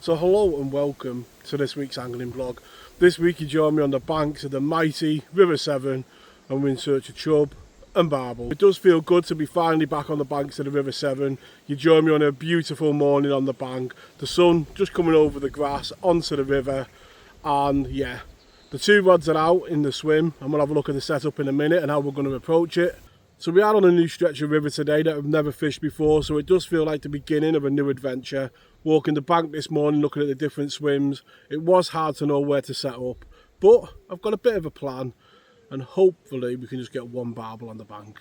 So hello and welcome to this week's angling vlog. This week you join me on the banks of the mighty River Severn and we're in search of chub and barbel. It does feel good to be finally back on the banks of the River Severn. You join me on a beautiful morning on the bank. The sun just coming over the grass onto the river, and yeah, the two rods are out in the swim and we'll have a look at the setup in a minute and how we're going to approach it. So we are on a new stretch of river today that I've never fished before, so it does feel like the beginning of a new adventure. Walking the bank this morning, looking at the different swims, it was hard to know where to set up, but I've got a bit of a plan and hopefully we can just get one barbel on the bank.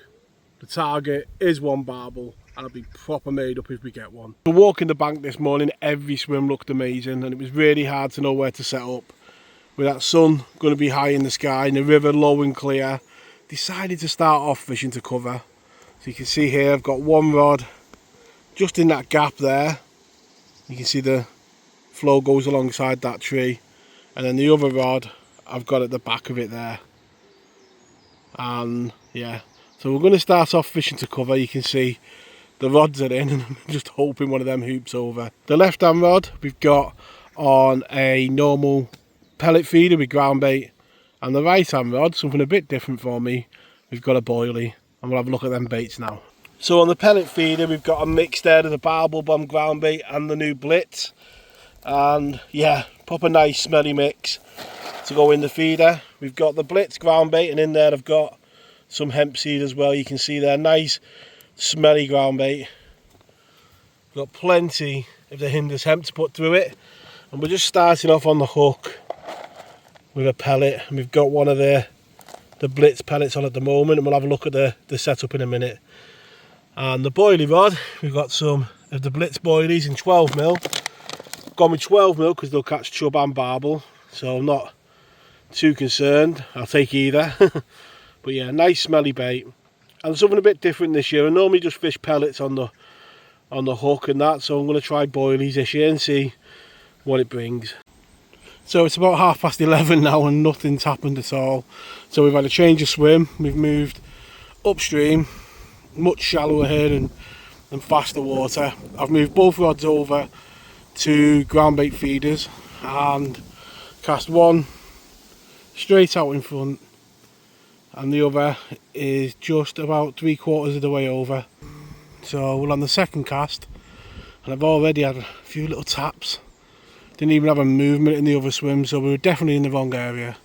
The target is one barbel and I'll be proper made up if we get one. So walking the bank this morning, every swim looked amazing and it was really hard to know where to set up. With that sun going to be high in the sky and the river low and clear, decided to start off fishing to cover. So you can see here I've got one rod just in that gap there. You can see the flow goes alongside that tree, and then the other rod I've got at the back of it there. And yeah, so we're going to start off fishing to cover. You can see the rods are in and I'm just hoping one of them hoops over. The left hand rod we've got on a normal pellet feeder with ground bait, and the right hand rod, something a bit different for me, we've got a boilie, and we'll have a look at them baits now. So on the pellet feeder we've got a mix there of the Barbel bomb ground bait and the new Blitz, and yeah, proper nice smelly mix to go in the feeder. We've got the Blitz ground bait, and in there I've got some hemp seed as well. You can see there, nice smelly ground bait. We've got plenty of the hinders hemp to put through it, and we're just starting off on the hook with a pellet, and we've got one of the Blitz pellets on at the moment, and we'll have a look at the setup in a minute. And the boilie rod, we've got some of the Blitz boilies in 12mm. Gone with 12mm because they'll catch chub and barbel, so I'm not too concerned. I'll take either. But yeah, nice smelly bait, and something a bit different this year. I normally just fish pellets on the hook and that, so I'm going to try boilies this year and see what it brings. So it's about 11:30 now and nothing's happened at all. So we've had a change of swim, we've moved upstream, much shallower here and faster water. I've moved both rods over to ground bait feeders and cast one straight out in front, and the other is just about 3/4 of the way over. So we're on the second cast and I've already had a few little taps. Didn't even have a movement in the other swim, so we were definitely in the wrong area.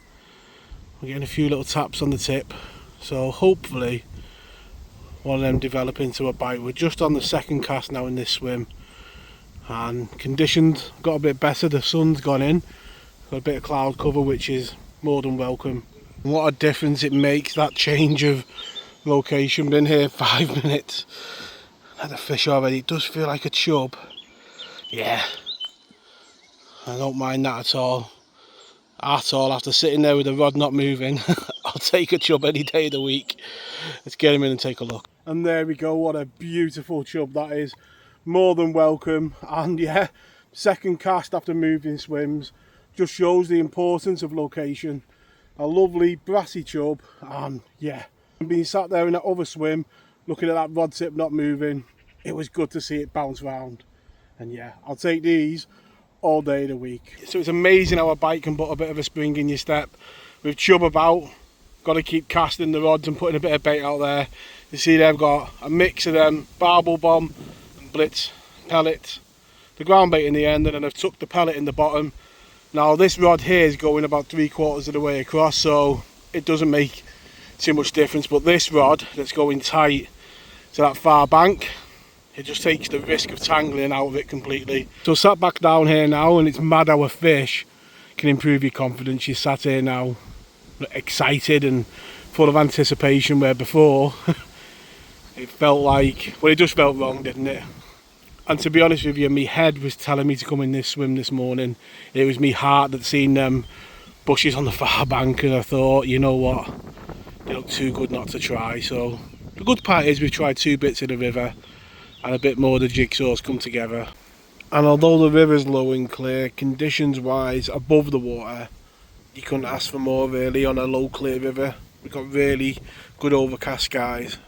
We're getting a few little taps on the tip, so hopefully one of them develop into a bite. We're just on the second cast now in this swim, and conditions got a bit better. The sun's gone in, got a bit of cloud cover, which is more than welcome. And what a difference it makes, that change of location. Been here 5 minutes, had a fish already. It does feel like a chub. Yeah, I don't mind that at all. After sitting there with the rod not moving, I'll take a chub any day of the week. Let's get him in and take a look. And there we go, what a beautiful chub that is. More than welcome. And yeah, second cast after moving swims just shows the importance of location. A lovely brassy chub, and yeah, being sat there in that other swim looking at that rod tip not moving, it was good to see it bounce round. And yeah, I'll take these all day of the week. So it's amazing how a bite can put a bit of a spring in your step. With chub about, got to keep casting the rods and putting a bit of bait out there. You see they've got a mix of them Barbel bomb and Blitz pellets, the ground bait in the end, and then I've tucked the pellet in the bottom. Now this rod here is going about 3/4 of the way across, so it doesn't make too much difference, but this rod that's going tight to that far bank, it just takes the risk of tangling out of it completely. So sat back down here now, and it's mad how a fish can improve your confidence. You're sat here now excited and full of anticipation, where before it felt like, well, it just felt wrong, didn't it? And to be honest with you, my head was telling me to come in this swim this morning. It was my heart that seen them bushes on the far bank, and I thought, you know what, they look too good not to try. So the good part is we've tried 2 bits of the river, and a bit more of the jigsaw's come together. And although the river's low and clear, conditions wise above the water, you couldn't ask for more really on a low clear river. We've got really good overcast skies,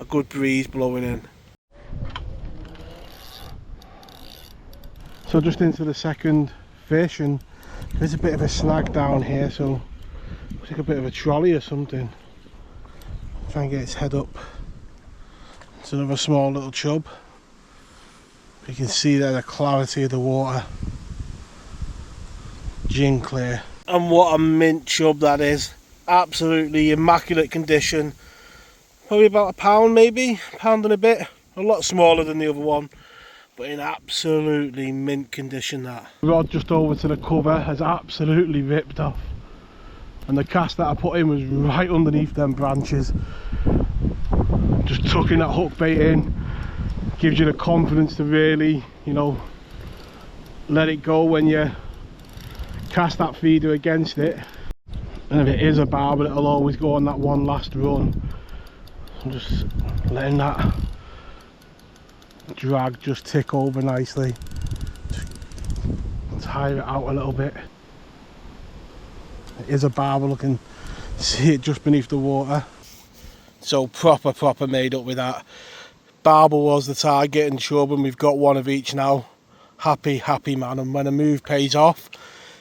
a good breeze blowing in. So just into the second fish, and there's a bit of a snag down here, so looks like a bit of a trolley or something. Try and get its head up. It's another small little chub. You can see there the clarity of the water. Gin clear. And what a mint chub that is. Absolutely immaculate condition. Probably about £1 maybe, £1 and a bit. A lot smaller than the other one, but in absolutely mint condition that. The rod just over to the cover has absolutely ripped off. And the cast that I put in was right underneath them branches. Just tucking that hook bait in gives you the confidence to really, you know, let it go when you cast that feeder against it. And if it is a barbel, it'll always go on that one last run. I'm just letting that drag just tick over nicely. Just tire it out a little bit. It is a barbel, I can see it just beneath the water. So proper made up with that. Barbel was the target and chub, and we've got one of each now. Happy man, and when a move pays off,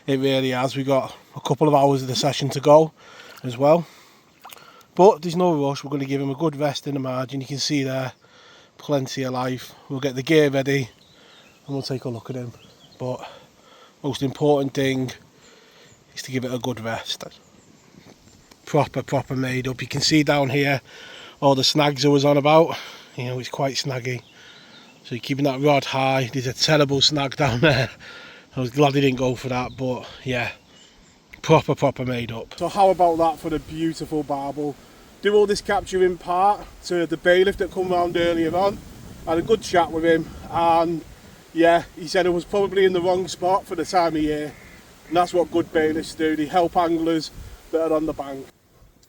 it really has. We've got a couple of hours of the session to go as well. But there's no rush, we're going to give him a good rest in the margin. You can see there, plenty of life. We'll get the gear ready and we'll take a look at him. But most important thing is to give it a good rest. Proper made up. You can see down here all the snags I was on about. You know, it's quite snaggy. So you're keeping that rod high. There's a terrible snag down there. I was glad he didn't go for that, but yeah, proper made up. So how about that for the beautiful barbel? Do all this capture in part to the bailiff that come round earlier on. I had a good chat with him, and yeah, he said it was probably in the wrong spot for the time of year. And that's what good bailiffs do, they help anglers that are on the bank.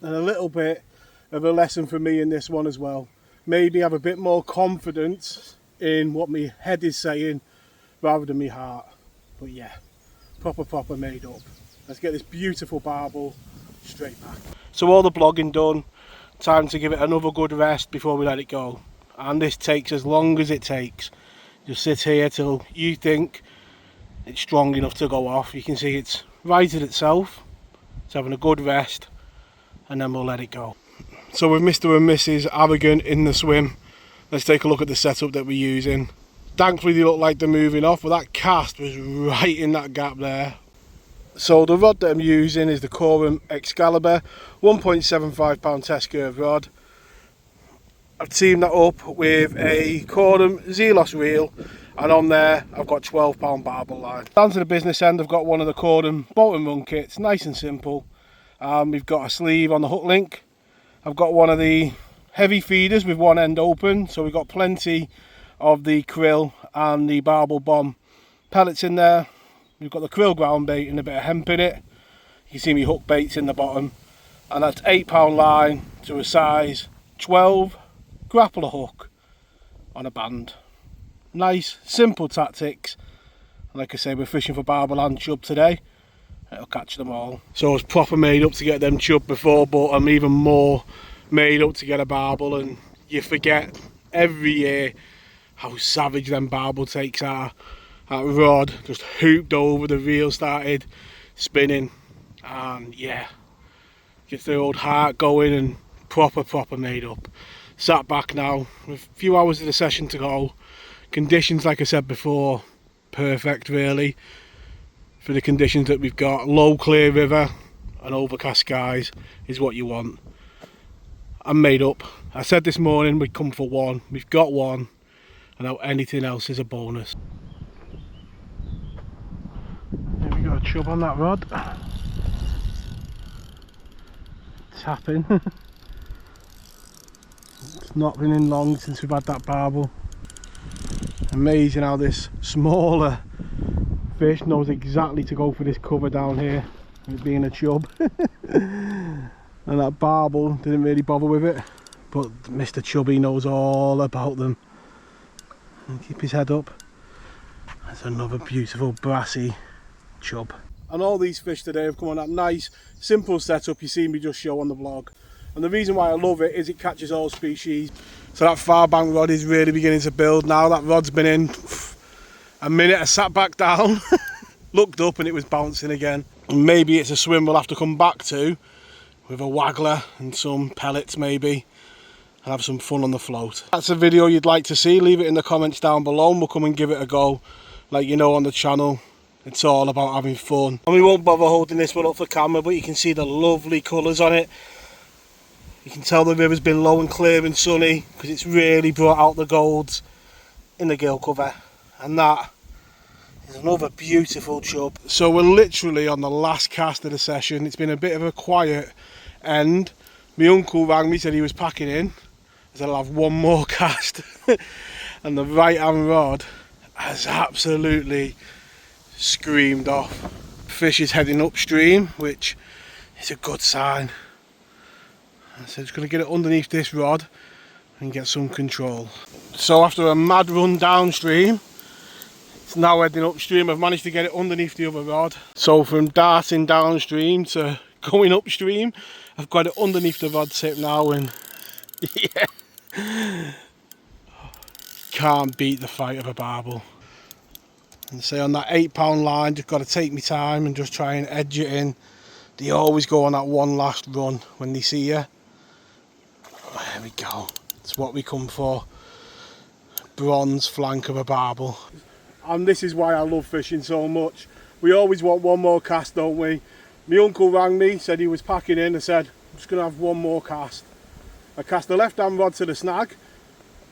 And a little bit of a lesson for me in this one as well. Maybe have a bit more confidence in what my head is saying rather than my heart. But yeah, proper made up. Let's get this beautiful barbel straight back. So all the blogging done, time to give it another good rest before we let it go. And this takes as long as it takes. Just sit here till you think it's strong enough to go off. You can see it's righted itself. It's having a good rest, and then we'll let it go. So with Mr. and Mrs. Arrogant in the swim, let's take a look at the setup that we're using. Thankfully they look like they're moving off, but that cast was right in that gap there. So the rod that I'm using is the Corum Excalibur 1.75 test curve rod. I've teamed that up with a Corum Zelos reel, and on there I've got £12 barbel line. Down to the business end, I've got one of the Corum bolt and run kits, nice and simple. We've got a sleeve on the hook link. I've got one of the heavy feeders with one end open, so we've got plenty of the krill and the barbel bomb pellets in there. We've got the krill ground bait and a bit of hemp in it. You can see me hook baits in the bottom, and that's £8 line to a size 12 grappler hook on a band. Nice simple tactics. Like I say, we're fishing for barbel and chub today. It'll catch them all. So I was proper made up to get them chub before, but I'm even more made up to get a barbel. And you forget every year how savage them barbel takes are. That rod just hooped over, the reel started spinning, and yeah, gets the old heart going, and proper made up. Sat back now with a few hours of the session to go. Conditions, like I said before, perfect really for the conditions that we've got. Low clear river and overcast skies is what you want. I'm made up. I said this morning we'd come for one, we've got one, and now anything else is a bonus. There we got a chub on that rod. Tapping. It's not been in long since we've had that barbel. Amazing how this smaller fish knows exactly to go for this cover down here, it being a chub. And that barbel didn't really bother with it, but Mr. Chubby knows all about them. And keep his head up. That's another beautiful brassy chub. And all these fish today have come on that nice simple setup you see me just show on the vlog. And the reason why I love it is it catches all species. So that far bank rod is really beginning to build now. That rod's been in A minute I sat back down, looked up and it was bouncing again. Maybe it's a swim we'll have to come back to with a waggler and some pellets maybe, and have some fun on the float. That's a video you'd like to see, leave it in the comments down below and we'll come and give it a go. Like you know, on the channel it's all about having fun. And we won't bother holding this one up for camera, but you can see the lovely colours on it. You can tell the river's been low and clear and sunny because it's really brought out the golds in the gill cover. And that is another beautiful chub. So we're literally on the last cast of the session. It's been a bit of a quiet end. My uncle rang me, said he was packing in. I said I'll have one more cast. And the right hand rod has absolutely screamed off. Fish is heading upstream, which is a good sign. So just going to get it underneath this rod and get some control. So after a mad run downstream, it's now heading upstream. I've managed to get it underneath the other rod. So from darting downstream to going upstream, I've got it underneath the rod tip now, and yeah, can't beat the fight of a barbel. And say on that 8 pound line, just got to take my time and just try and edge it in. They always go on that one last run when they see you. There we go. It's what we come for. Bronze flank of a barbel. And this is why I love fishing so much. We always want one more cast, don't we? My uncle rang me, said he was packing in. I said, I'm just going to have one more cast. I cast the left hand rod to the snag,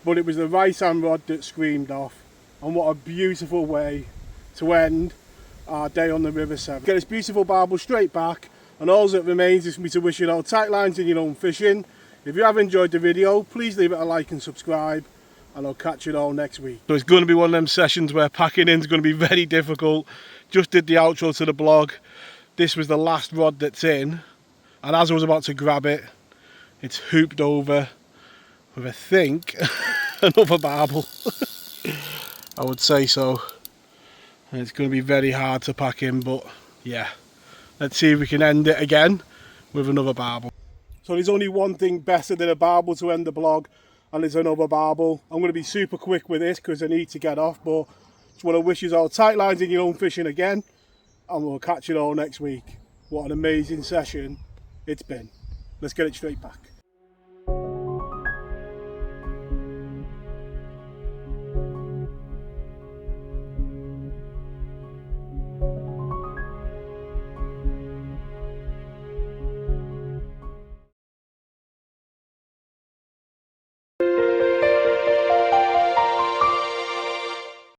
but it was the right hand rod that screamed off. And what a beautiful way to end our day on the River Severn. Get this beautiful barbel straight back, and all that remains is for me to wish you all tight lines in your own fishing. If you have enjoyed the video, please leave it a like and subscribe, and I'll catch you all next week. So it's going to be one of them sessions where packing in is going to be very difficult. Just did the outro to the blog. This was the last rod that's in, and as I was about to grab it, it's hooped over with, I think, another barbel. I would say so. And it's going to be very hard to pack in, but yeah. Let's see if we can end it again with another barbel. So there's only one thing better than a barbel to end the vlog, and it's another barbel. I'm going to be super quick with this because I need to get off, but just want to wish you all tight lines in your own fishing again, and we'll catch you all next week. What an amazing session it's been. Let's get it straight back.